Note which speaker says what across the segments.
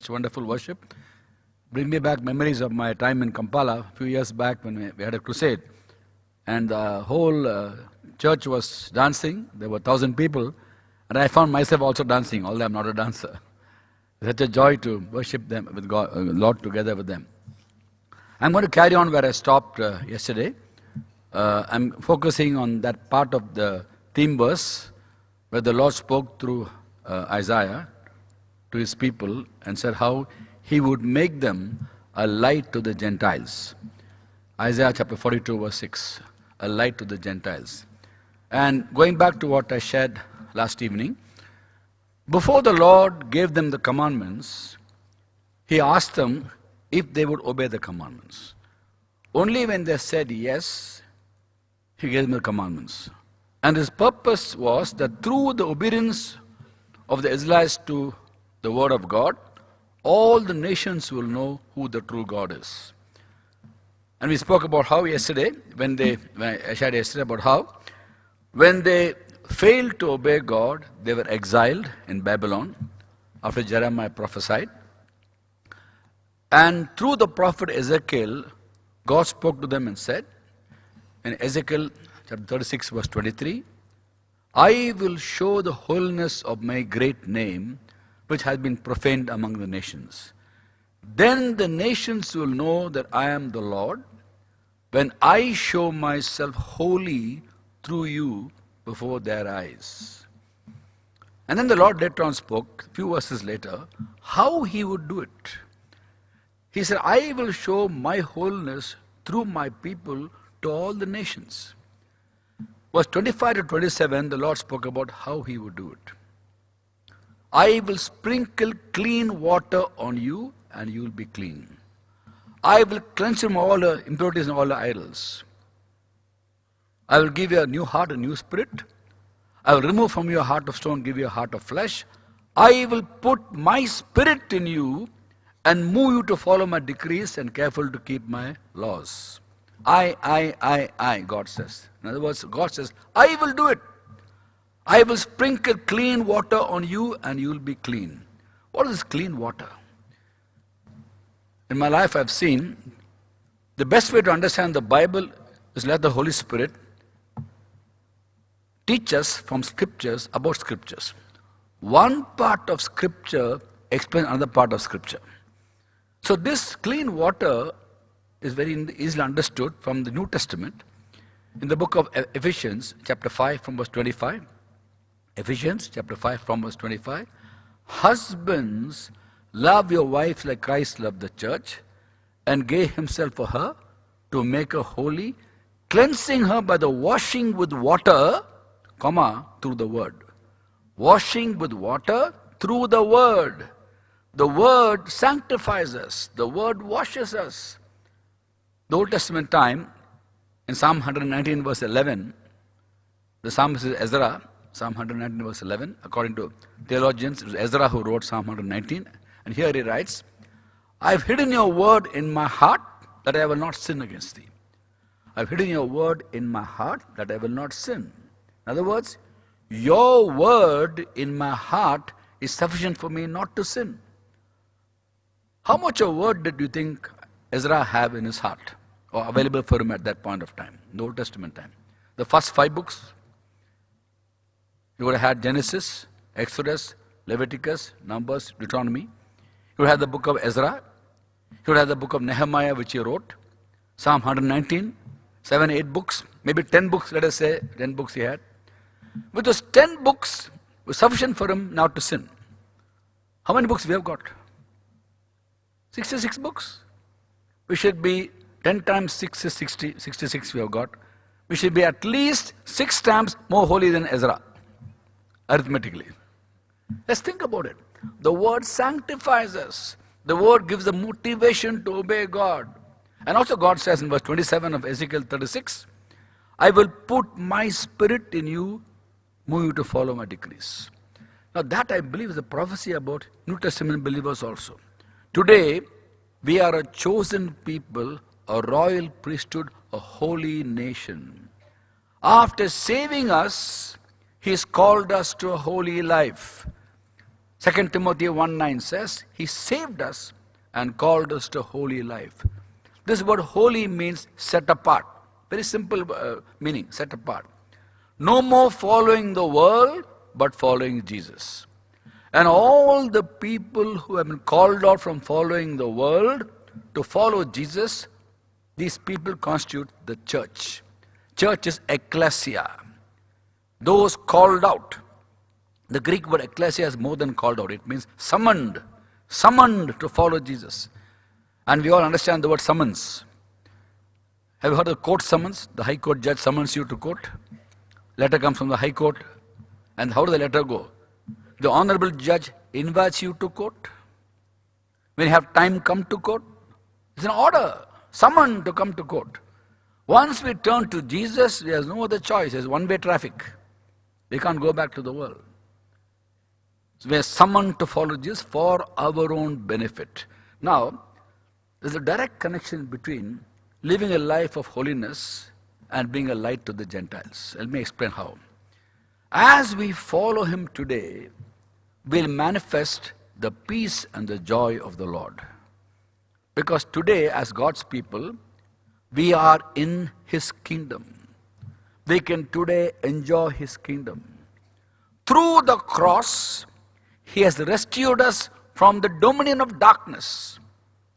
Speaker 1: It's wonderful worship. Bring me back memories of my time in Kampala a few years back when we had a crusade. And the whole church was dancing. There were 1,000 people. And I found myself also dancing, although I'm not a dancer. Such a joy to worship them with God, Lord together with them. I'm going to carry on where I stopped yesterday. I'm focusing on that part of the theme verse where the Lord spoke through Isaiah to his people and said how he would make them a light to the Gentiles. Isaiah chapter 42 verse 6, a light to the Gentiles. And going back to what I shared last evening, before the Lord gave them the commandments, he asked them if they would obey the commandments. Only when they said yes, he gave them the commandments. And his purpose was that through the obedience of the Israelites to the word of God, all the nations will know who the true God is. And we spoke about how yesterday, when I shared yesterday about how, when they failed to obey God, they were exiled in Babylon after Jeremiah prophesied. And through the prophet Ezekiel, God spoke to them and said, in Ezekiel chapter 36 verse 23, I will show the holiness of my great name, which has been profaned among the nations. Then the nations will know that I am the Lord, when I show myself holy through you before their eyes. And then the Lord later on spoke, a few verses later, how he would do it. He said, I will show my holiness through my people to all the nations. Verse 25 to 27, the Lord spoke about how he would do it. I will sprinkle clean water on you, and you will be clean. I will cleanse from all the impurities and all the idols. I will give you a new heart, a new spirit. I will remove from you a heart of stone, give you a heart of flesh. I will put my spirit in you and move you to follow my decrees and careful to keep my laws. I, God says. In other words, God says, I will do it. I will sprinkle clean water on you and you will be clean. What is clean water? In my life I've seen the best way to understand the Bible is let the Holy Spirit teach us from scriptures about scriptures. One part of scripture explains another part of scripture. So this clean water is very easily understood from the New Testament in the book of Ephesians chapter 5 from verse 25. Ephesians chapter 5 from verse 25. Husbands, love your wives like Christ loved the church and gave himself for her to make her holy, cleansing her by the washing with water, through the word. Washing with water through the word. The word sanctifies us. The word washes us. The Old Testament time, in Psalm 119 verse 11, the psalmist is Ezra, Psalm 119 verse 11, according to theologians, it was Ezra who wrote Psalm 119. And here he writes, I have hidden your word in my heart that I will not sin against thee. I have hidden your word in my heart that I will not sin. In other words, your word in my heart is sufficient for me not to sin. How much of word did you think Ezra have in his heart or available for him at that point of time, in the Old Testament time? The first 5 books, you would have had Genesis, Exodus, Leviticus, Numbers, Deuteronomy. You would have the book of Ezra. You would have the book of Nehemiah, which he wrote. Psalm 119, 7, 8 books, maybe 10 books, let us say, 10 books he had. With those 10 books, was sufficient for him not to sin. How many books we have got? 66 books. We should be 10 times 6 is 60, 66 we have got. We should be at least 6 times more holy than Ezra. Arithmetically. Let's think about it. The word sanctifies us. The word gives the motivation to obey God. And also God says in verse 27 of Ezekiel 36, I will put my spirit in you, move you to follow my decrees. Now that I believe is a prophecy about New Testament believers also. Today, we are a chosen people, a royal priesthood, a holy nation. After saving us, He's called us to a holy life. 2 Timothy 1:9 says, He saved us and called us to holy life. This word holy means set apart. Very simple meaning, set apart. No more following the world, but following Jesus. And all the people who have been called out from following the world to follow Jesus, these people constitute the church. Church is ecclesia. Those called out. The Greek word ecclesia is more than called out. It means summoned. Summoned to follow Jesus. And we all understand the word summons. Have you heard of court summons? The high court judge summons you to court. Letter comes from the high court. And how does the letter go? The honorable judge invites you to court. When you have time, come to court. It's an order. Summoned to come to court. Once we turn to Jesus, there's no other choice. There's one-way traffic. We can't go back to the world. So we are summoned to follow Jesus for our own benefit. Now, there's a direct connection between living a life of holiness and being a light to the Gentiles. Let me explain how. As we follow Him today, we'll manifest the peace and the joy of the Lord. Because today, as God's people, we are in His kingdom. We can today enjoy His kingdom. Through the cross, He has rescued us from the dominion of darkness,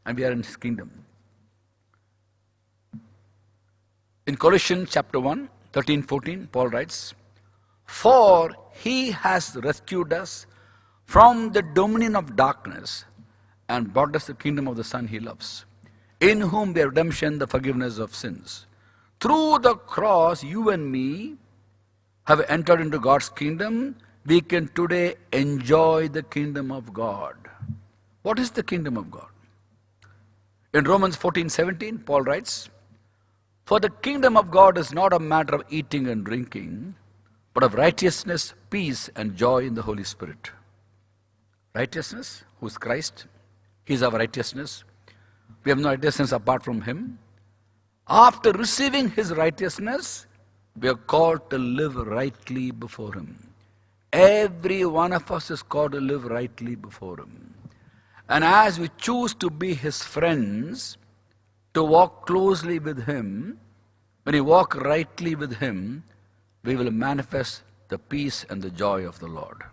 Speaker 1: and we are in His kingdom. In Colossians chapter 1, 13-14, Paul writes, For He has rescued us from the dominion of darkness and brought us the kingdom of the Son He loves, in whom we have redemption, the forgiveness of sins. Through the cross, you and me have entered into God's kingdom. We can today enjoy the kingdom of God. What is the kingdom of God? In Romans 14:17, Paul writes, For the kingdom of God is not a matter of eating and drinking, but of righteousness, peace, and joy in the Holy Spirit. Righteousness, who is Christ, He is our righteousness. We have no righteousness apart from Him. After receiving His righteousness, we are called to live rightly before Him. Every one of us is called to live rightly before Him. And as we choose to be His friends, to walk closely with Him, when we walk rightly with Him, we will manifest the peace and the joy of the Lord.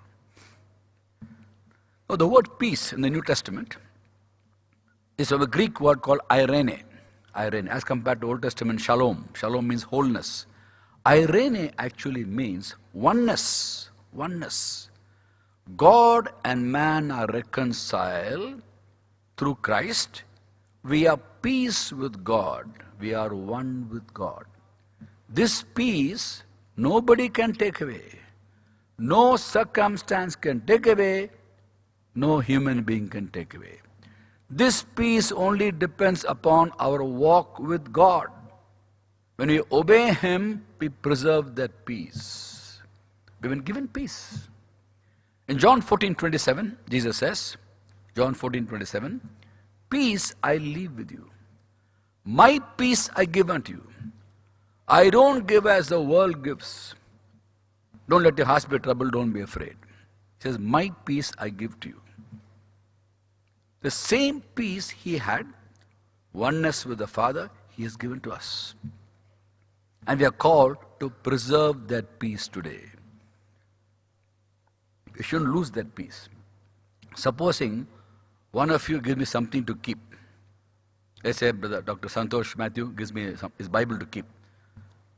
Speaker 1: Now, the word peace in the New Testament is of a Greek word called eirene. Eirene, as compared to Old Testament shalom. Shalom means wholeness. Eirene actually means oneness. Oneness. God and man are reconciled through Christ. We are peace with God. We are one with God. This peace nobody can take away. No circumstance can take away. No human being can take away. This peace only depends upon our walk with God. When we obey Him, we preserve that peace. We've been given peace. In John 14:27, Jesus says, John 14:27, Peace I leave with you. My peace I give unto you. I don't give as the world gives. Don't let your hearts be troubled, don't be afraid. He says, My peace I give to you. The same peace He had, oneness with the Father, He has given to us. And we are called to preserve that peace today. We shouldn't lose that peace. Supposing one of you gives me something to keep. Let's say Brother Dr. Santosh Matthew gives me his Bible to keep.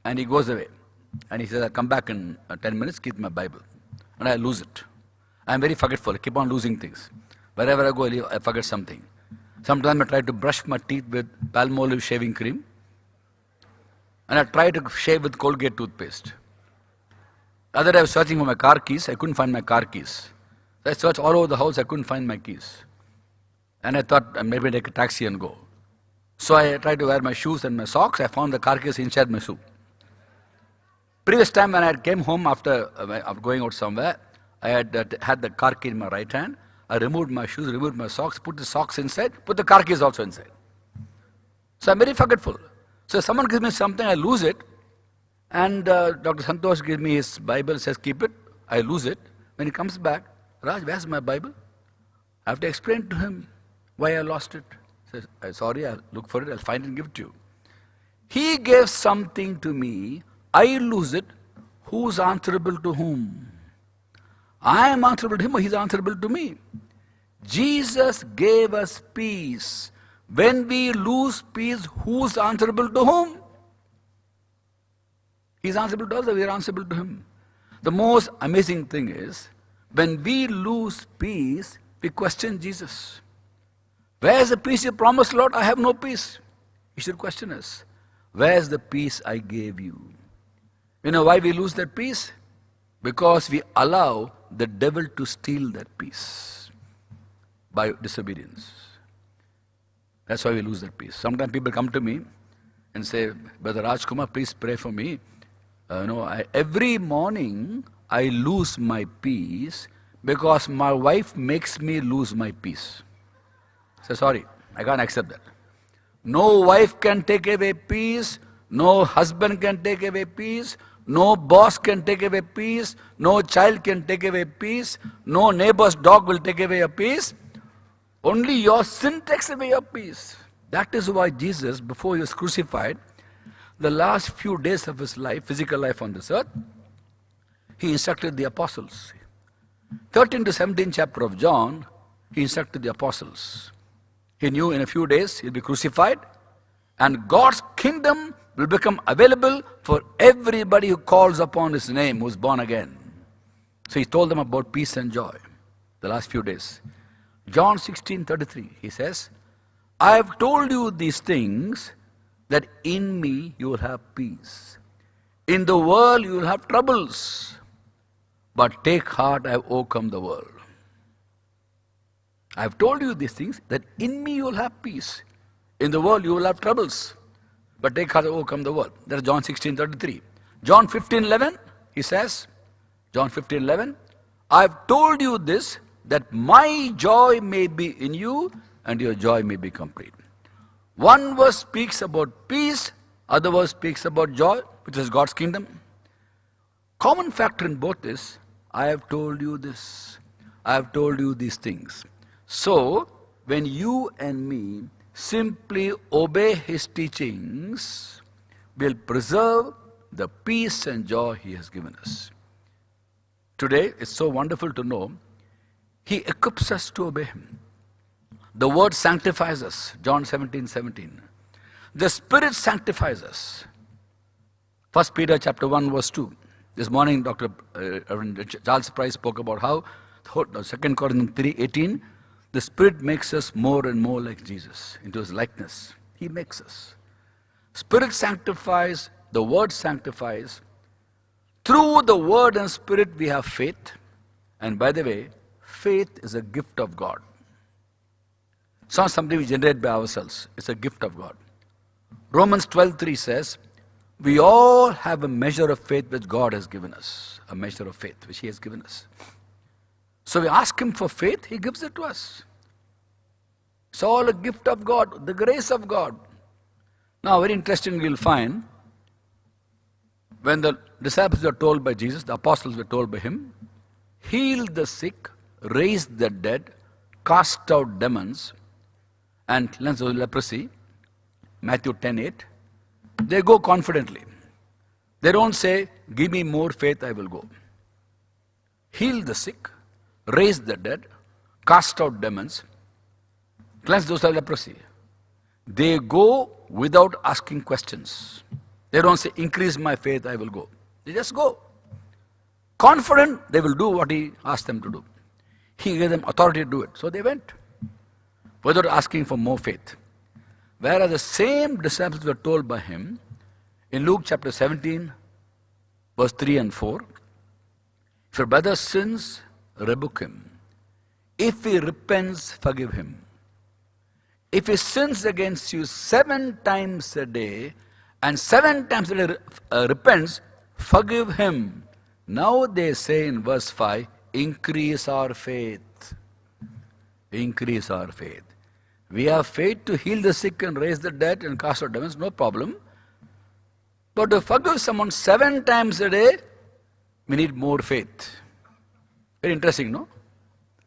Speaker 1: And he goes away. And he says, I'll come back in 10 minutes, keep my Bible. And I lose it. I'm very forgetful. I keep on losing things. Wherever I go, I forget something. Sometimes I try to brush my teeth with Palmolive shaving cream. And I try to shave with Colgate toothpaste. Other day I was searching for my car keys. I couldn't find my car keys. So I searched all over the house. I couldn't find my keys. And I thought maybe take a taxi and go. So I tried to wear my shoes and my socks. I found the car keys inside my shoe. Previous time when I came home after going out somewhere, I had the car key in my right hand. I removed my shoes, removed my socks, put the socks inside, put the car keys also inside. So I'm very forgetful. So if someone gives me something, I lose it. And Dr. Santosh gives me his Bible, says keep it. I lose it. When he comes back, Raj, where's my Bible? I have to explain to him why I lost it. He says, sorry, I'll look for it, I'll find it and give it to you. He gave something to me, I lose it, who's answerable to whom? I am answerable to him or he's answerable to me. Jesus gave us peace. When we lose peace, who's answerable to whom? He's answerable to us or we are answerable to him. The most amazing thing is, when we lose peace, we question Jesus. Where's the peace you promised, Lord? I have no peace. You should question us. Where's the peace I gave you? You know why we lose that peace? Because we allow the devil to steal that peace by disobedience. That's why we lose that peace. Sometimes people come to me and say, Brother Rajkumar, please pray for me. Every morning I lose my peace because my wife makes me lose my peace. I say, sorry, I can't accept that. No wife can take away peace. No husband can take away peace. No boss can take away peace. No child can take away peace. No neighbor's dog will take away your peace. Only your sin takes away your peace. That is why Jesus, before he was crucified, the last few days of his life, physical life on this earth, he instructed the apostles. 13 to 17 chapter of John, he instructed the apostles. He knew in a few days he'll be crucified and God's kingdom will become available for everybody who calls upon his name, who is born again. So he told them about peace and joy the last few days. John 16:33, he says, I have told you these things that in me you will have peace. In the world you will have troubles, but take heart, I have overcome the world. I have told you these things that in me you will have peace. In the world you will have troubles, but take heart, I have overcome the world. That's John 16:33. John 15:11, he says, John 15:11, I have told you this, that my joy may be in you and your joy may be complete. One verse speaks about peace, other verse speaks about joy, which is God's kingdom. Common factor in both is, I have told you this, I have told you these things. So, when you and me simply obey his teachings, we'll preserve the peace and joy he has given us. Today, it's so wonderful to know he equips us to obey him. The word sanctifies us, John 17:17. The Spirit sanctifies us. 1 Peter chapter 1 verse 2. This morning, Dr. Charles Price spoke about how 2 Corinthians 3:18, the Spirit makes us more and more like Jesus, into his likeness. He makes us. Spirit sanctifies, the Word sanctifies. Through the Word and Spirit we have faith. And by the way, faith is a gift of God. It's not something we generate by ourselves. It's a gift of God. Romans 12:3 says, we all have a measure of faith which God has given us. A measure of faith which he has given us. So we ask him for faith, he gives it to us. It's all a gift of God, the grace of God. Now, very interesting, you'll find, when the disciples were told by Jesus, the apostles were told by him, heal the sick, raise the dead, cast out demons, and cleanse of leprosy, Matthew 10:8, they go confidently. They don't say, give me more faith, I will go. Heal the sick, raise the dead, cast out demons, cleanse those of leprosy. They go without asking questions. They don't say, increase my faith, I will go. They just go. Confident they will do what he asked them to do. He gave them authority to do it. So they went without asking for more faith. Whereas the same disciples were told by him in Luke chapter 17, verse 3 and 4, if your brother sins, rebuke him. If he repents, forgive him. If he sins against you 7 times a day, and 7 times a day repents, forgive him. Now they say in verse 5, increase our faith. Increase our faith. We have faith to heal the sick and raise the dead and cast out demons, no problem. But to forgive someone 7 times a day, we need more faith. Very interesting, no?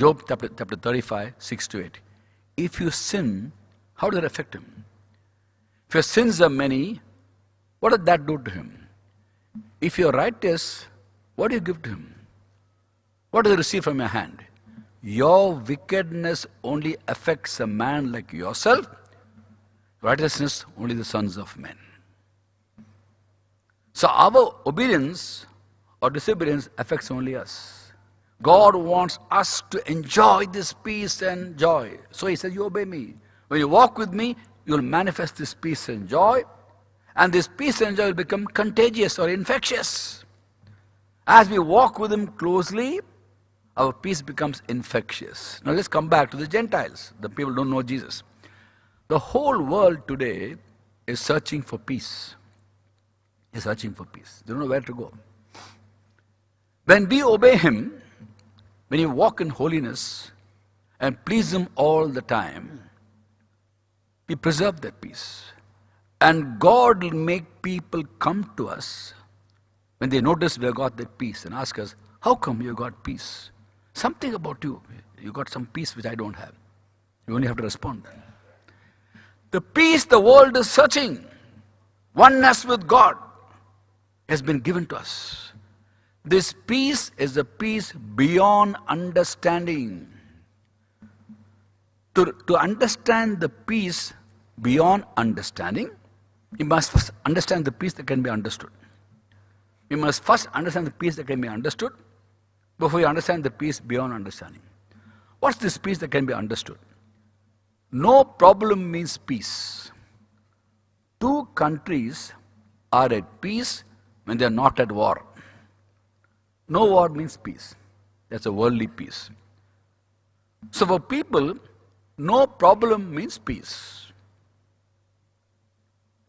Speaker 1: Job chapter 35, 6 to 8. If you sin, how does it affect him? If your sins are many, what does that do to him? If you're righteous, what do you give to him? What does he receive from your hand? Your wickedness only affects a man like yourself. Righteousness only the sons of men. So our obedience or disobedience affects only us. God wants us to enjoy this peace and joy. So he says, you obey me. When you walk with me, you'll manifest this peace and joy. And this peace and joy will become contagious or infectious. As we walk with him closely, our peace becomes infectious. Now let's come back to the Gentiles, the people who don't know Jesus. The whole world today is searching for peace. Is searching for peace. They don't know where to go. When we obey him, when we walk in holiness and please him all the time, we preserve that peace. And God will make people come to us when they notice we have got that peace and ask us, how come you got peace? Something about you. You got some peace which I don't have. You only have to respond. The peace the world is searching, oneness with God, has been given to us. This peace is a peace beyond understanding. To understand the peace beyond understanding, you must first understand the peace that can be understood. You must first understand the peace that can be understood before you understand the peace beyond understanding. What's this peace that can be understood? No problem means peace. Two countries are at peace when they are not at war. No war means peace. That's a worldly peace. So for people, no problem means peace.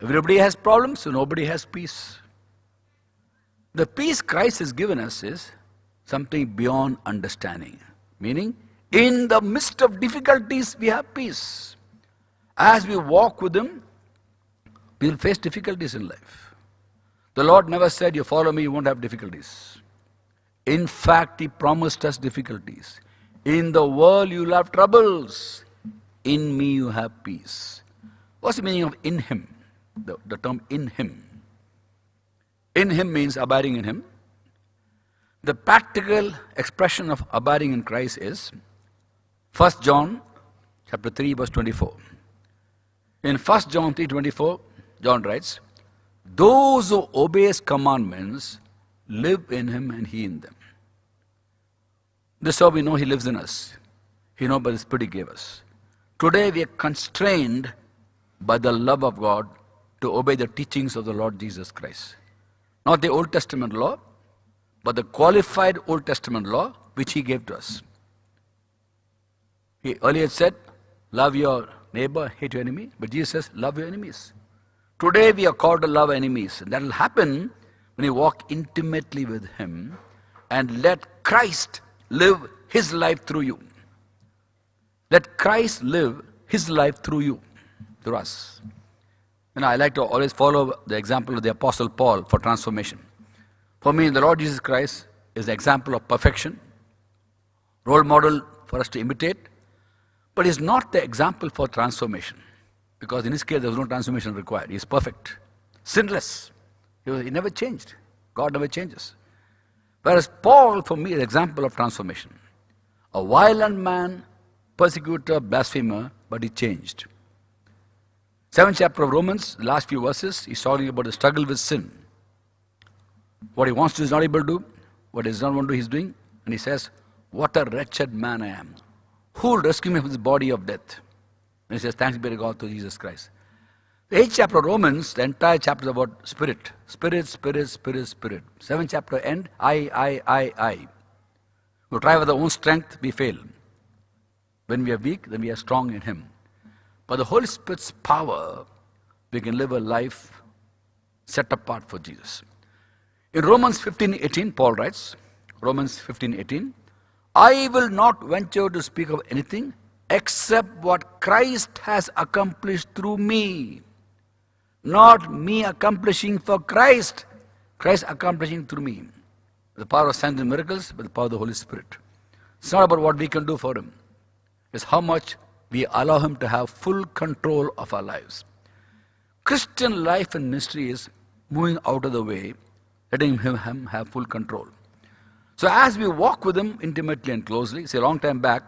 Speaker 1: Everybody has problems, so nobody has peace. The peace Christ has given us is something beyond understanding. Meaning, in the midst of difficulties, we have peace. As we walk with him, we will face difficulties in life. The Lord never said, you follow me, you won't have difficulties. In fact, he promised us difficulties. In the world, you will have troubles. In me, you have peace. What's the meaning of in him? The term in him. In him means abiding in him. The practical expression of abiding in Christ is 1 John chapter 3 verse 24. In 1 John 3:24, John writes, those who obey his commandments live in him and he in them. This is how we know he lives in us. He knows by the Spirit he gave us. Today we are constrained by the love of God to obey the teachings of the Lord Jesus Christ. Not the Old Testament law, but the qualified Old Testament law which he gave to us. He earlier said, love your neighbor, hate your enemy. But Jesus says, love your enemies. Today we are called to love enemies. And that will happen when you walk intimately with him and let Christ live his life through you. Let Christ live his life through you, through us. And I like to always follow the example of the Apostle Paul for transformation. For me, the Lord Jesus Christ is the example of perfection, role model for us to imitate, but he's not the example for transformation. Because in his case, there was no transformation required. He's perfect, sinless. He never changed. God never changes. Whereas Paul, for me, is an example of transformation. A violent man, persecutor, blasphemer, but he changed. 7th chapter of Romans, the last few verses, he's talking about the struggle with sin. What he wants to do is not able to do. What he does not want to do, he's doing. And he says, what a wretched man I am. Who will rescue me from this body of death? And he says, thanks be to God through Jesus Christ. The 8th chapter of Romans, the entire chapter is about spirit. Spirit, spirit, spirit, spirit. 7th chapter end, I. We try with our own strength, we fail. When we are weak, then we are strong in him. By the Holy Spirit's power, we can live a life set apart for Jesus. In Romans 15:18, Paul writes, Romans 15:18, I will not venture to speak of anything except what Christ has accomplished through me. Not me accomplishing for Christ, Christ accomplishing through me. The power of signs and miracles, but the power of the Holy Spirit. It's not about what we can do for Him. It's how much we allow Him to have full control of our lives. Christian life and ministry is moving out of the way, letting Him have full control. So as we walk with Him intimately and closely, see, a long time back,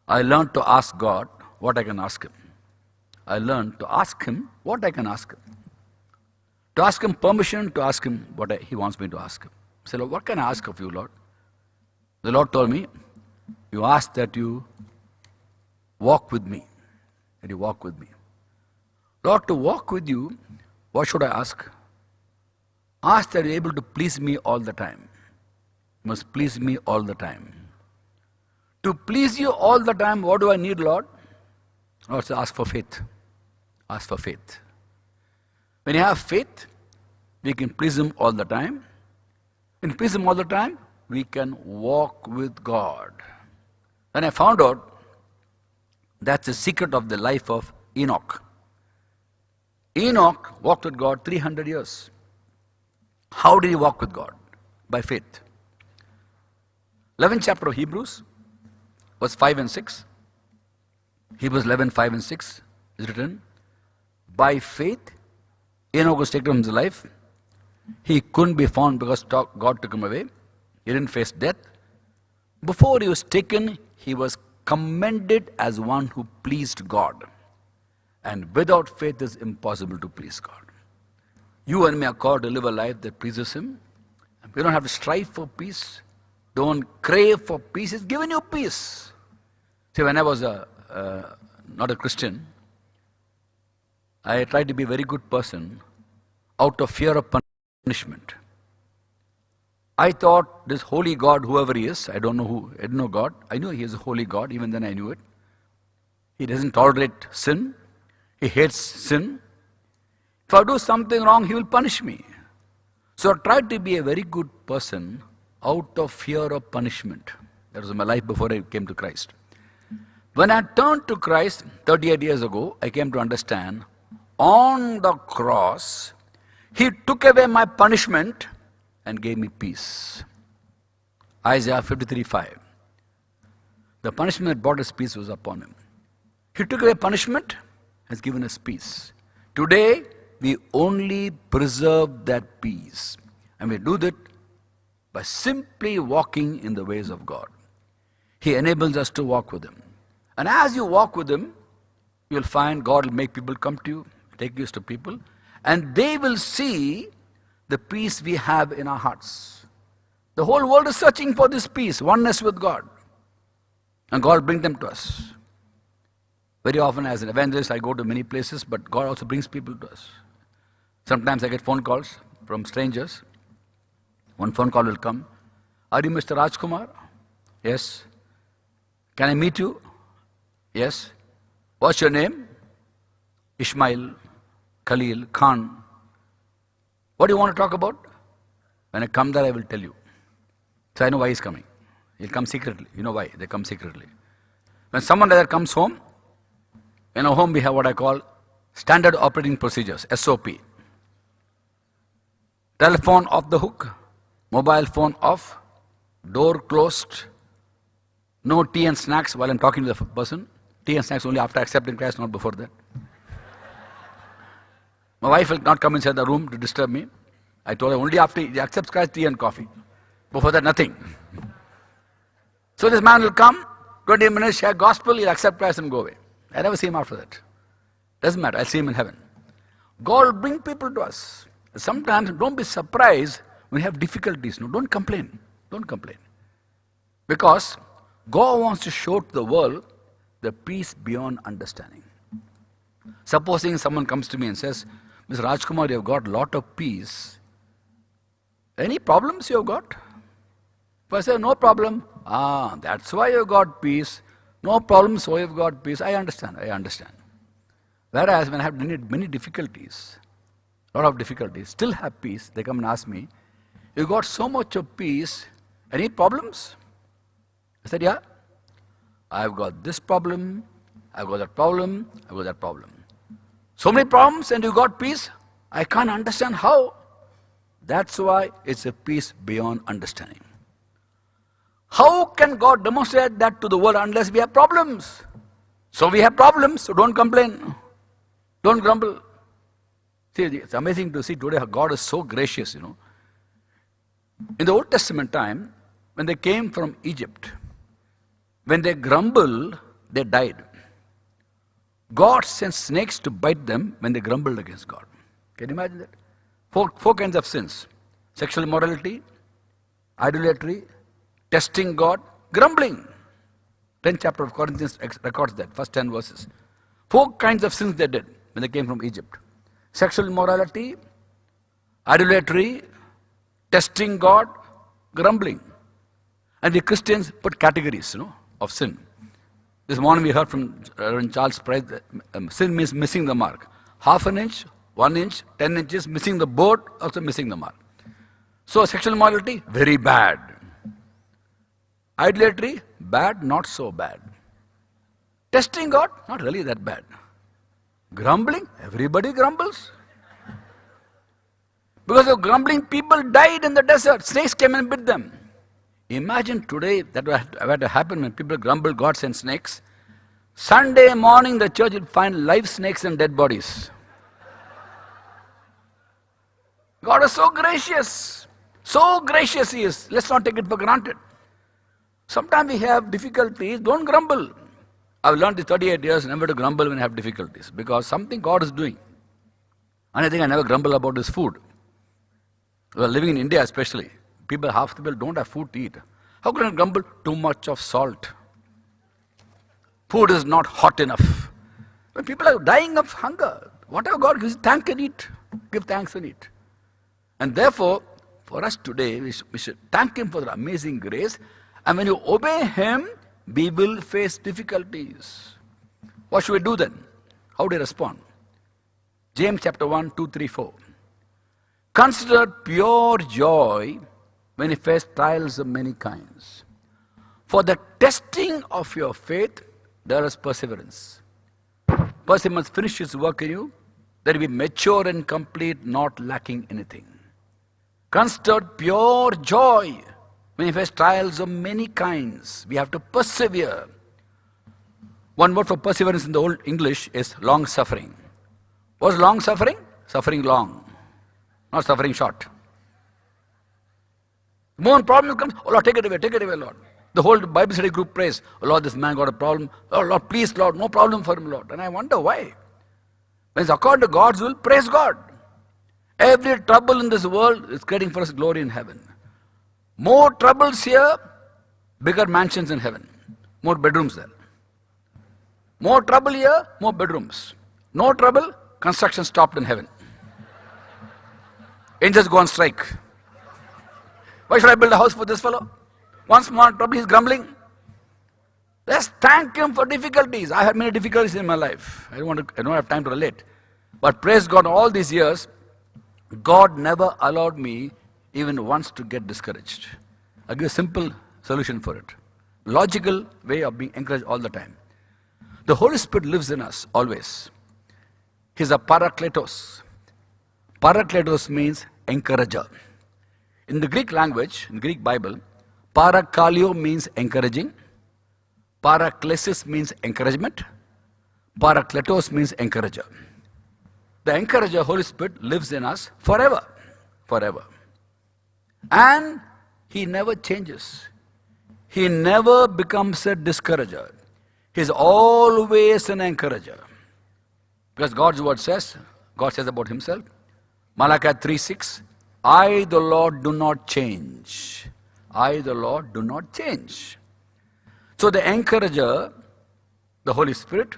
Speaker 1: I learned to ask God what I can ask Him. I learned to ask Him what I can ask Him. To ask Him permission to ask Him what He wants me to ask Him. I said, Lord, what can I ask of you, Lord? The Lord told me, you ask that you walk with me. That you walk with me. Lord, to walk with you, what should I ask? Ask that you're able to please me all the time. You must please me all the time. To please you all the time, what do I need, Lord? Lord said, ask for faith. Ask for faith. When you have faith, we can please Him all the time. When we please Him all the time, we can walk with God. Then I found out that's the secret of the life of Enoch. Enoch walked with God 300 years. How did he walk with God? By faith. 11th chapter of Hebrews, verse 5 and 6. Hebrews 11, 5 and 6 is written, by faith, Enoch was taken from his life. He couldn't be found because God took him away. He didn't face death. Before he was taken, he was commended as one who pleased God. And without faith, it's impossible to please God. You and me are called to live a life that pleases Him. We don't have to strive for peace. Don't crave for peace. He's given you peace. See, when I was not a Christian, I tried to be a very good person out of fear of punishment. I thought this holy God, whoever He is, I didn't know God. I knew He is a holy God, even then I knew it. He doesn't tolerate sin. He hates sin. If I do something wrong, He will punish me. So I tried to be a very good person out of fear of punishment. That was my life before I came to Christ. When I turned to Christ 38 years ago, I came to understand on the cross, He took away my punishment and gave me peace. Isaiah 53:5. The punishment that brought us peace was upon Him. He took away punishment, has given us peace. Today, we only preserve that peace. And we do that by simply walking in the ways of God. He enables us to walk with Him. And as you walk with Him, you'll find God will make people come to you, take you to people, and they will see the peace we have in our hearts. The whole world is searching for this peace, oneness with God. And God will bring them to us. Very often as an evangelist, I go to many places, but God also brings people to us. Sometimes I get phone calls from strangers. One phone call will come. Are you Mr. Rajkumar? Yes. Can I meet you? Yes. What's your name? Ishmael, Khalil, Khan. What do you want to talk about? When I come there, I will tell you. So I know why he's coming. He'll come secretly. You know why? They come secretly. When someone like that comes home, in our home we have what I call standard operating procedures, SOP. Telephone off the hook, mobile phone off, door closed, no tea and snacks while I'm talking to the person. Tea and snacks only after accepting Christ, not before that. My wife will not come inside the room to disturb me. I told her only after he accepts Christ, tea and coffee. Before that, nothing. So this man will come, 20 minutes, share gospel, he'll accept Christ and go away. I never see him after that. Doesn't matter, I'll see him in heaven. God will bring people to us. Sometimes don't be surprised when you have difficulties. No, don't complain. Don't complain. Because God wants to show to the world the peace beyond understanding. Supposing someone comes to me and says, Mr. Rajkumar, you have got a lot of peace. Any problems you have got? If I say, no problem. That's why you got peace. No problem, so you've got peace. I understand. Whereas when I have many difficulties, a lot of difficulties, still have peace, they come and ask me, you got so much of peace, any problems? I said, yeah. I've got this problem, I've got that problem, I've got that problem. So many problems and you got peace? I can't understand how. That's why it's a peace beyond understanding. How can God demonstrate that to the world unless we have problems? So we have problems, so don't complain. Don't grumble. See, it's amazing to see today how God is so gracious, In the Old Testament time, when they came from Egypt, when they grumbled, they died. God sent snakes to bite them when they grumbled against God. Can you imagine that? Four kinds of sins. Sexual immorality, idolatry, testing God, grumbling. 10th chapter of Corinthians records that, first 10 verses. 4 kinds of sins they did when they came from Egypt. Sexual immorality, idolatry, testing God, grumbling. And the Christians put categories, of sin. This morning we heard from Reverend Charles Price that sin means missing the mark. Half an inch, 1 inch, 10 inches, missing the boat, also missing the mark. So sexual immorality, very bad. Idolatry, bad, not so bad. Testing God, not really that bad. Grumbling, everybody grumbles. Because of grumbling, people died in the desert. Snakes came and bit them. Imagine today that would happen when people grumble, God sent snakes. Sunday morning, the church will find live snakes and dead bodies. God is so gracious. So gracious He is. Let's not take it for granted. Sometimes we have difficulties, don't grumble. I've learned in 38 years never to grumble when I have difficulties, because something God is doing. Another thing I never grumble about is food. Well, living in India especially, half the people don't have food to eat. How can I grumble? Too much of salt. Food is not hot enough. When people are dying of hunger, whatever God gives, thank and eat. Give thanks and eat. And therefore, for us today, we should thank Him for the amazing grace. And when you obey Him, we will face difficulties. What should we do then? How do you respond? James chapter 1, 2, 3, 4. Consider pure joy when you face trials of many kinds. For the testing of your faith, there is perseverance. Perseverance finish its work in you, that you be mature and complete, not lacking anything. Consider pure joy when you face trials of many kinds. We have to persevere. One word for perseverance in the Old English is long suffering. What's long suffering? Suffering long, not suffering short. The moment problem comes, oh Lord, take it away, Lord. The whole Bible study group prays, oh Lord, this man got a problem. Oh Lord, please, Lord, no problem for him, Lord. And I wonder why. When it's according to God's will, praise God. Every trouble in this world is creating for us glory in heaven. More troubles here, bigger mansions in heaven. More bedrooms there. More trouble here, more bedrooms. No trouble, construction stopped in heaven. Angels go on strike. Why should I build a house for this fellow? One small trouble, he's grumbling. Let's thank Him for difficulties. I had many difficulties in my life. I don't have time to relate. But praise God, all these years, God never allowed me even once to get discouraged. I'll give a simple solution for it. Logical way of being encouraged all the time. The Holy Spirit lives in us always. He's a parakletos. Parakletos means encourager. In the Greek language, in the Greek Bible, parakalio means encouraging. Paraklesis means encouragement. Parakletos means encourager. The encourager, Holy Spirit, lives in us forever. Forever. And He never changes. He never becomes a discourager. He's always an encourager. Because God's word says, God says about Himself, Malachi 3:6, I the Lord do not change. I the Lord do not change. So the encourager, the Holy Spirit,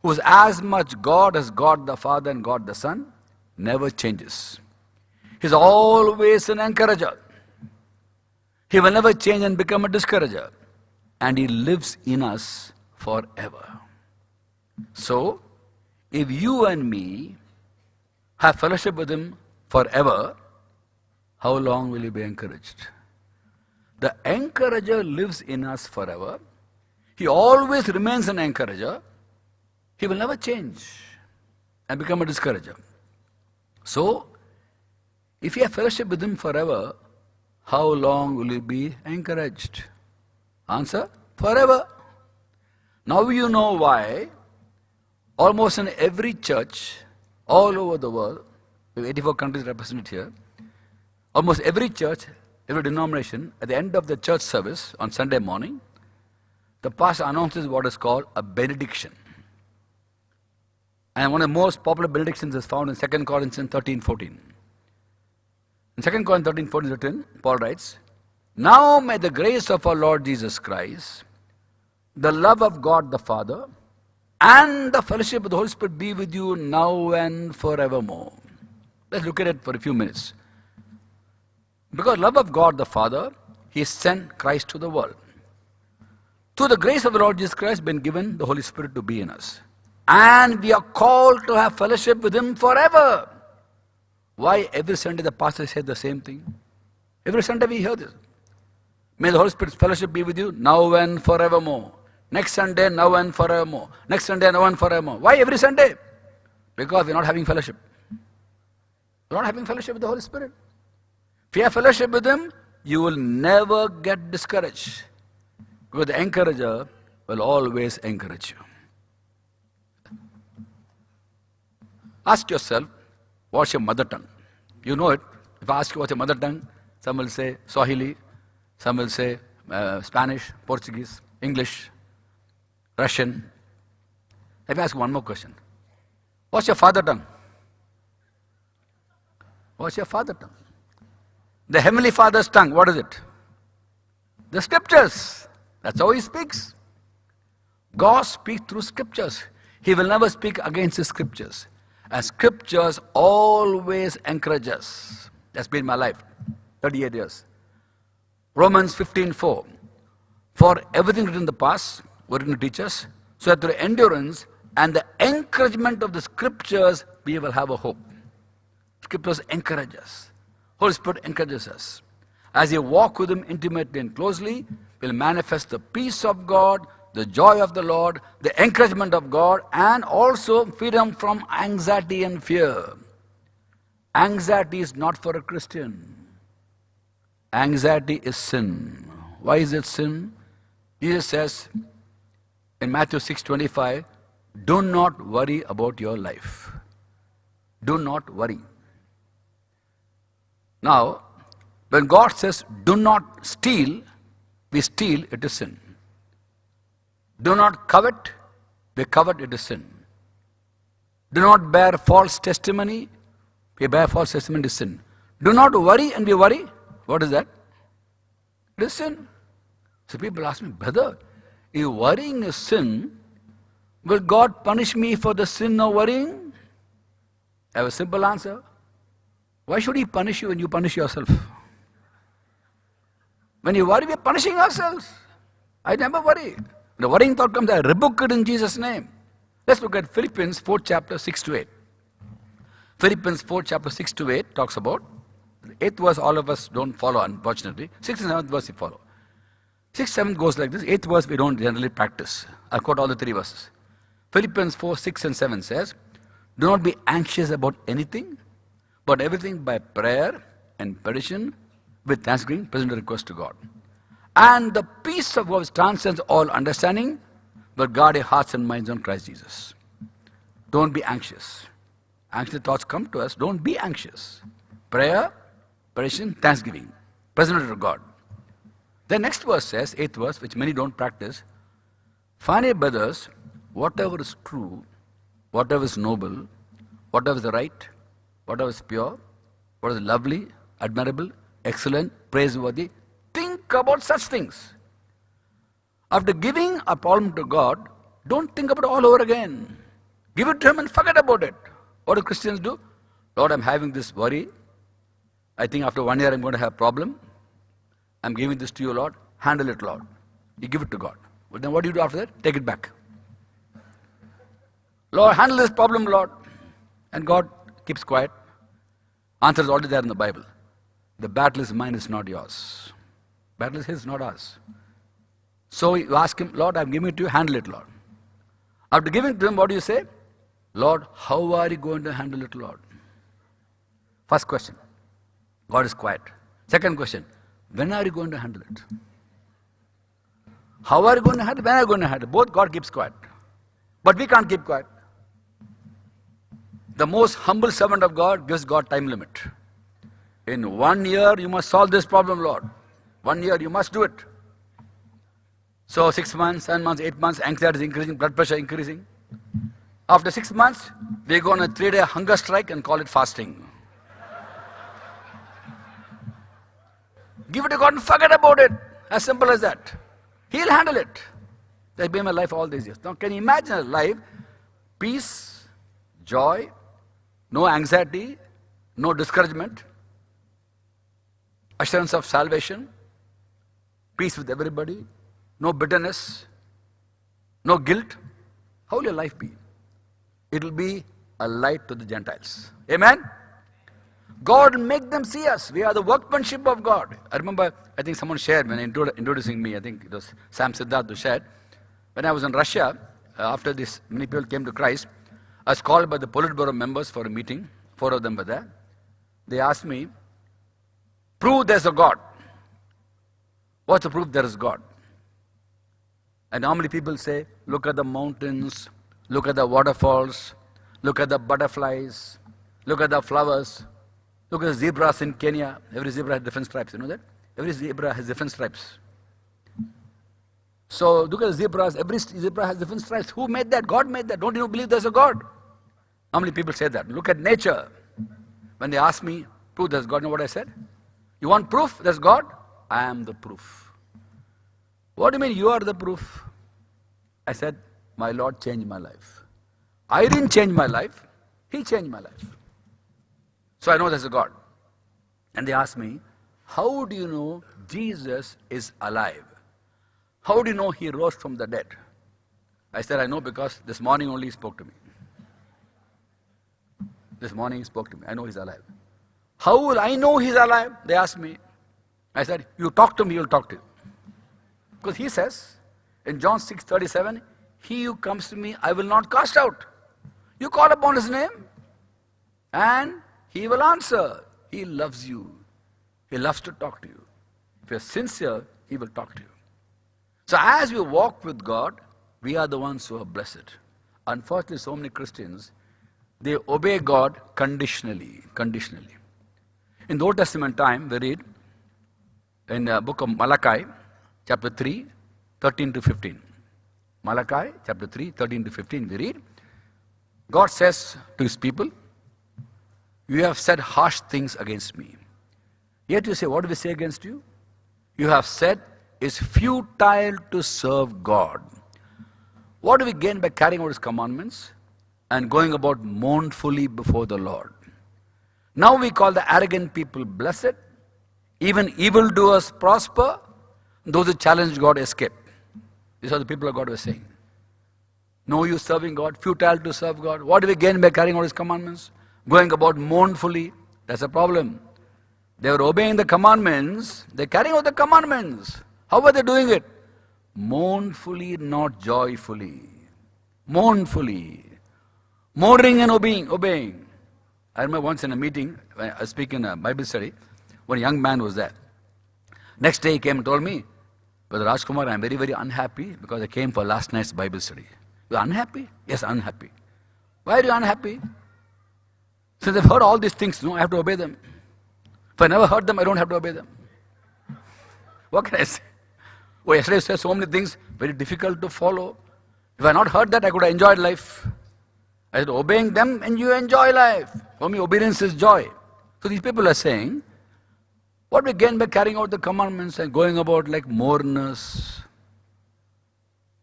Speaker 1: who is as much God as God the Father and God the Son, never changes. He's always an encourager. He will never change and become a discourager. And He lives in us forever. So, if you and me have fellowship with Him forever, how long will you be encouraged? The encourager lives in us forever. He always remains an encourager. He will never change and become a discourager. So, if you have fellowship with Him forever, how long will you be encouraged? Answer, forever. Now you know why almost in every church all over the world, we have 84 countries represented here, almost every church, every denomination, at the end of the church service on Sunday morning, the pastor announces what is called a benediction. And one of the most popular benedictions is found in 2 Corinthians 13:14. In 2 Corinthians 13:14 is written, Paul writes, "Now may the grace of our Lord Jesus Christ, the love of God the Father, and the fellowship of the Holy Spirit be with you now and forevermore." Let's look at it for a few minutes. Because love of God the Father, He sent Christ to the world. Through the grace of the Lord Jesus Christ, been given the Holy Spirit to be in us. And we are called to have fellowship with Him forever. Why every Sunday the pastor says the same thing? Every Sunday we hear this. May the Holy Spirit's fellowship be with you now and forevermore. Next Sunday, now and forevermore. Next Sunday, now and forevermore. Why every Sunday? Because we're not having fellowship. We're not having fellowship with the Holy Spirit. If you have fellowship with Him, you will never get discouraged. Because the encourager will always encourage you. Ask yourself, what's your mother tongue? You know it. If I ask you what's your mother tongue, some will say Swahili, some will say Spanish, Portuguese, English, Russian. Let me ask you one more question. What's your father tongue? What's your father tongue? The Heavenly Father's tongue, what is it? The Scriptures. That's how He speaks. God speaks through Scriptures. He will never speak against His Scriptures. And Scriptures always encourage us. That's been my life, 38 years. Romans 15:4. For everything written in the past were written to teach us, so that through endurance and the encouragement of the Scriptures, we will have a hope. Scriptures encourage us. Holy Spirit encourages us. As you walk with Him intimately and closely, will manifest the peace of God, the joy of the Lord, the encouragement of God, and also freedom from anxiety and fear. Anxiety is not for a Christian. Anxiety is sin. Why is it sin? Jesus says in Matthew 6:25, do not worry about your life. Do not worry. Now, when God says do not steal, we steal, it is sin. Do not covet, we covet, it is sin. Do not bear false testimony, we bear false testimony, it is sin. Do not worry and we worry, what is that? It is sin. So people ask me, brother, if worrying is sin, will God punish me for the sin of worrying? I have a simple answer. Why should He punish you when you punish yourself? When you worry, we are punishing ourselves. I never worry. The worrying thought comes, I rebuke it in Jesus' name. Let's look at Philippians 4 chapter 6 to 8. Philippians 4 chapter 6 to 8 talks about, the 8th verse all of us don't follow unfortunately. 6th and 7th verse we follow. 6th, 7th goes like this. 8th verse we don't generally practice. I'll quote all the 3 verses. Philippians 4, 6 and 7 says, do not be anxious about anything, but everything by prayer and petition with thanksgiving, present a request to God. And the peace of God which transcends all understanding will guard your hearts and minds on Christ Jesus. Don't be anxious. Anxious thoughts come to us. Don't be anxious. Prayer, petition, thanksgiving, present to God. The next verse says, 8th verse, which many don't practice, finally, brothers, whatever is true, whatever is noble, whatever is right, whatever is pure, what is lovely, admirable, excellent, praiseworthy, think about such things. After giving a problem to God, don't think about it all over again. Give it to Him and forget about it. What do Christians do? Lord, I'm having this worry. I think after 1 year I'm going to have a problem. I'm giving this to you, Lord. Handle it, Lord. You give it to God. Well, then what do you do after that? Take it back. Lord, handle this problem, Lord. And God keeps quiet. Answer is already there in the Bible. The battle is mine, it's not yours. Battle is His, not ours. So you ask Him, Lord, I'm giving it to you, handle it, Lord. After giving it to Him, what do you say? Lord, how are you going to handle it, Lord? First question, God is quiet. Second question, when are you going to handle it? How are you going to handle? When are you going to handle? Both God keeps quiet. But we can't keep quiet. The most humble servant of God gives God time limit. In 1 year, you must solve this problem, Lord. 1 year, you must do it. So 6 months, 7 months, 8 months, anxiety is increasing, blood pressure increasing. After 6 months, we go on a 3-day hunger strike and call it fasting. Give it to God and forget about it. As simple as that. He'll handle it. That's been my life all these years. Now can you imagine a life, peace, joy, no anxiety, no discouragement, assurance of salvation, peace with everybody, no bitterness, no guilt? How will your life be? It will be a light to the Gentiles. Amen? God will make them see us. We are the workmanship of God. I remember, I think someone shared when introducing me, I think it was Sam Siddharth who shared. When I was in Russia, after this, many people came to Christ, I was called by the Politburo members for a meeting. 4 of them were there. They asked me, prove there's a God. What's the proof there is God? And normally people say, look at the mountains, look at the waterfalls, look at the butterflies, look at the flowers, look at the zebras in Kenya. Every zebra has different stripes, you know that? Every zebra has different stripes. So look at the zebras, every zebra has different stripes. Who made that? God made that. Don't you believe there's a God? Normally people say that. Look at nature. When they ask me, prove there's God, you know what I said? You want proof there's God? I am the proof. What do you mean you are the proof? I said, my Lord changed my life. I didn't change my life. He changed my life. So I know there's a God. And they asked me, how do you know Jesus is alive? How do you know he rose from the dead? I said, I know because this morning only he spoke to me. This morning he spoke to me. I know he's alive. How will I know he's alive? They asked me. I said, you talk to me, he'll talk to you. Because he says in John 6:37, he who comes to me, I will not cast out. You call upon his name and he will answer. He loves you. He loves to talk to you. If you're sincere, he will talk to you. So as we walk with God, we are the ones who are blessed. Unfortunately, so many Christians, they obey God conditionally. Conditionally. In the Old Testament time, we read in the book of Malachi, chapter 3, 13 to 15. Malachi, chapter 3, 13 to 15, we read, God says to his people, you have said harsh things against me. Yet you say, what do we say against you? You have said, it's futile to serve God. What do we gain by carrying out his commandments and going about mournfully before the Lord? Now we call the arrogant people blessed, even evildoers prosper, those who challenge God escape. These are the people of God were saying. No use serving God, futile to serve God. What do we gain by carrying out his commandments? Going about mournfully. That's a problem. They were obeying the commandments, they're carrying out the commandments. How are they doing it? Mournfully, not joyfully. Mournfully. Mourning and obeying. I remember once in a meeting, when I was speaking in a Bible study, one young man was there. Next day he came and told me, Brother Rajkumar, I'm very, very unhappy because I came for last night's Bible study. You're unhappy? Yes, unhappy. Why are you unhappy? Since I've heard all these things, I have to obey them. If I never heard them, I don't have to obey them. What can I say? Well, yesterday you said so many things, very difficult to follow. If I had not heard that, I could have enjoyed life. I said, obeying them and you enjoy life. For me, obedience is joy. So these people are saying, what we gain by carrying out the commandments and going about like mourners?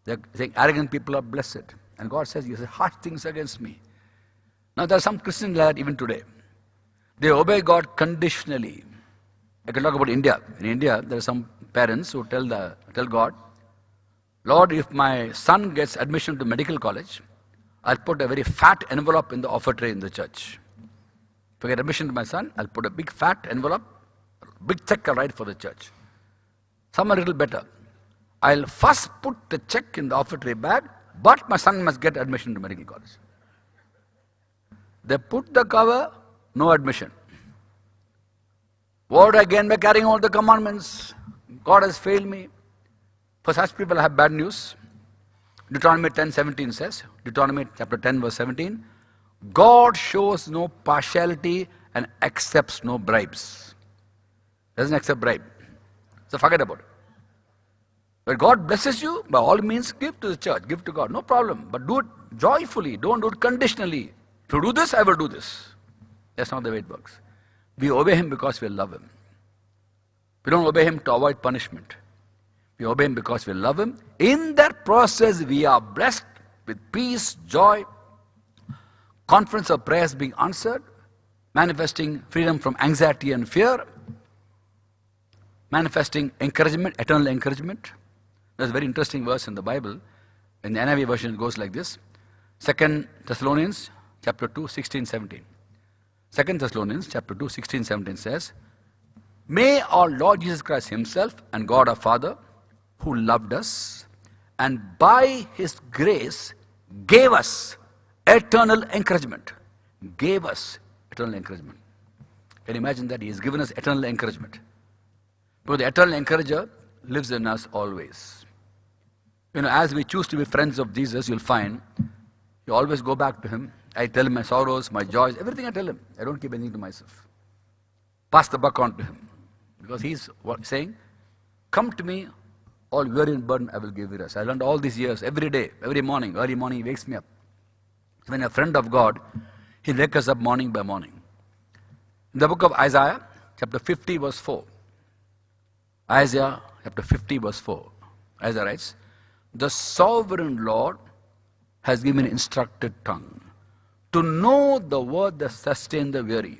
Speaker 1: They're saying arrogant people are blessed. And God says, you say harsh things against me. Now there are some Christians like that even today. They obey God conditionally. I can talk about India. In India, there are some parents who tell God, Lord, if my son gets admission to medical college, I'll put a very fat envelope in the offer tray in the church. If I get admission to my son, I'll put a big fat envelope, big check I'll write for the church. Some are a little better. I'll first put the check in the offer tray bag, but my son must get admission to medical college. They put the cover, no admission. What again by carrying all the commandments? God has failed me. For such people I have bad news. Deuteronomy 10:17 says, Deuteronomy chapter 10 verse 17, God shows no partiality and accepts no bribes. Doesn't accept bribe. So forget about it. When God blesses you, by all means give to the church, give to God, no problem. But do it joyfully, don't do it conditionally. If you do this, I will do this. That's not the way it works. We obey Him because we love Him. We don't obey Him to avoid punishment. We obey Him because we love Him. In that process, we are blessed with peace, joy, confidence of prayers being answered, manifesting freedom from anxiety and fear, manifesting encouragement, eternal encouragement. There's a very interesting verse in the Bible. In the NIV version, it goes like this. 2 Thessalonians chapter 2, 16, 17. 2 Thessalonians chapter 2, 16, 17 says, May our Lord Jesus Christ Himself and God our Father, who loved us and by His grace gave us eternal encouragement. Gave us eternal encouragement. Can you imagine that? He has given us eternal encouragement. Because the eternal encourager lives in us always. You know, as we choose to be friends of Jesus, you'll find you always go back to Him. I tell Him my sorrows, my joys, everything I tell Him. I don't keep anything to myself. Pass the buck on to Him. Because He's saying, come to me, all weary and burdened, I will give you rest. I learned all these years, every day, every morning, early morning, He wakes me up. When a friend of God, He wakes us up morning by morning. In the book of Isaiah, chapter 50, verse 4. Isaiah, chapter 50, verse 4. Isaiah writes, the sovereign Lord has given an instructed tongue to know the word that sustains the weary.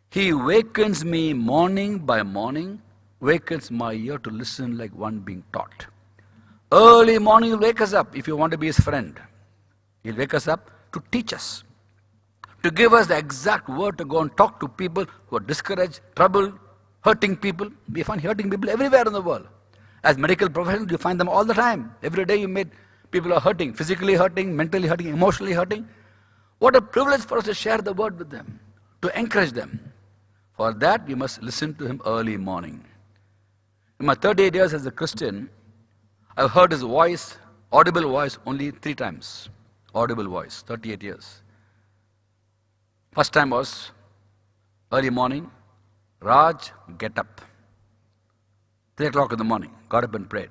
Speaker 1: He wakens me morning by morning, wakens my ear to listen like one being taught. Early morning He'll wake us up if you want to be His friend. He'll wake us up to teach us, to give us the exact word to go and talk to people who are discouraged, troubled, hurting people. We find hurting people everywhere in the world. As medical professionals, you find them all the time. Every day you meet people who are hurting, physically hurting, mentally hurting, emotionally hurting. What a privilege for us to share the word with them, to encourage them. For that, we must listen to Him early morning. In my 38 years as a Christian, I've heard His voice, audible voice, only 3 times. Audible voice, 38 years. First time was early morning, Raj, get up. 3 o'clock in the morning, got up and prayed.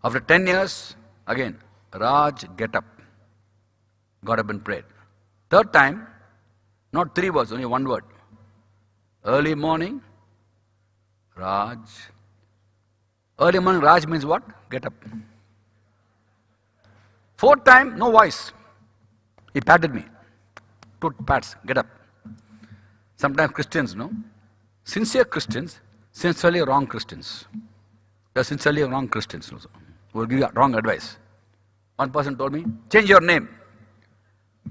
Speaker 1: After 10 years, again, Raj, get up. Got up and prayed. Third time, not 3 words, only 1 word. Early morning, Raj. Early morning, Raj means what? Get up. 4th time, no voice. He patted me. 2 pats, get up. Sometimes Christians, no? Sincere Christians, sincerely wrong Christians. They are sincerely wrong Christians also, who will give you wrong advice. One person told me, change your name.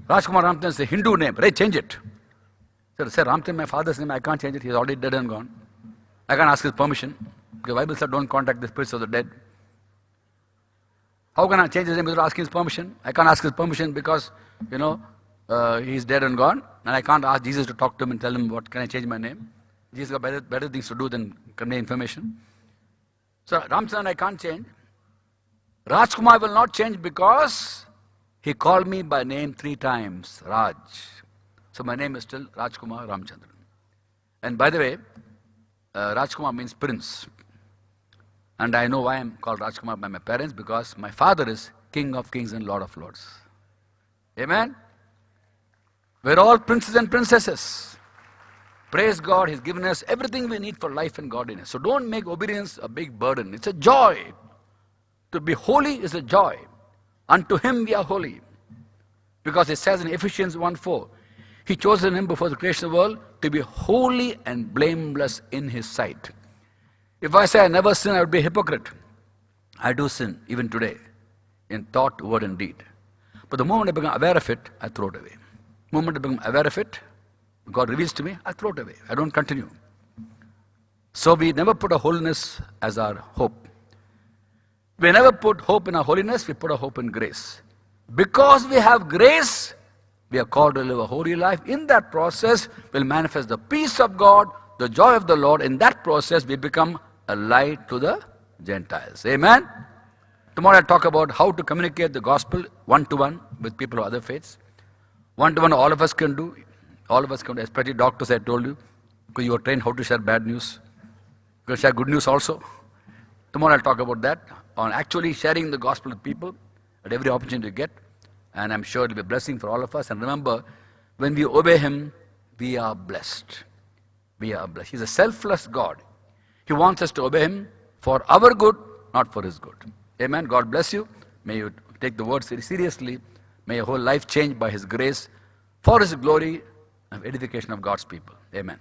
Speaker 1: Rajkumar Ramchandran is a Hindu name, right? Change it. I said, Ramchandran, my father's name, I can't change it. He's already dead and gone. I can't ask his permission. The Bible said, don't contact the spirits of the dead. How can I change his name without asking his permission? I can't ask his permission because, he's dead and gone. And I can't ask Jesus to talk to him and tell him, what can I change my name? Jesus got better things to do than convey information. So Ramchandran I can't change. Rajkumar will not change because he called me by name 3 times, Raj. So my name is still Rajkumar Ramchandran. And by the way, Rajkumar means prince. And I know why I'm called Rajkumar by my parents, because my father is King of Kings and Lord of Lords. Amen? We're all princes and princesses. Praise God, He's given us everything we need for life and godliness. So don't make obedience a big burden. It's a joy. To be holy is a joy. Unto Him we are holy. Because it says in Ephesians 1:4, He chosen Him before the creation of the world to be holy and blameless in His sight. If I say I never sin, I would be a hypocrite. I do sin, even today, in thought, word and deed. But the moment I become aware of it, I throw it away. The moment I become aware of it, God reveals to me, I throw it away. I don't continue. So we never put our holiness as our hope. We never put hope in our holiness, we put our hope in grace. Because we have grace, we are called to live a holy life. In that process, we'll manifest the peace of God, the joy of the Lord. In that process, we become a light to the Gentiles. Amen? Tomorrow I'll talk about how to communicate the gospel one-to-one with people of other faiths. One-to-one all of us can do. All of us can do, especially doctors, I told you, because you are trained how to share bad news. You can share good news also. Tomorrow I'll talk about that, on actually sharing the gospel with people at every opportunity you get. And I'm sure it will be a blessing for all of us. And remember, when we obey Him, we are blessed. We are blessed. He's a selfless God. He wants us to obey Him for our good, not for His good. Amen. God bless you. May you take the word very seriously. May your whole life change by His grace for His glory and edification of God's people. Amen.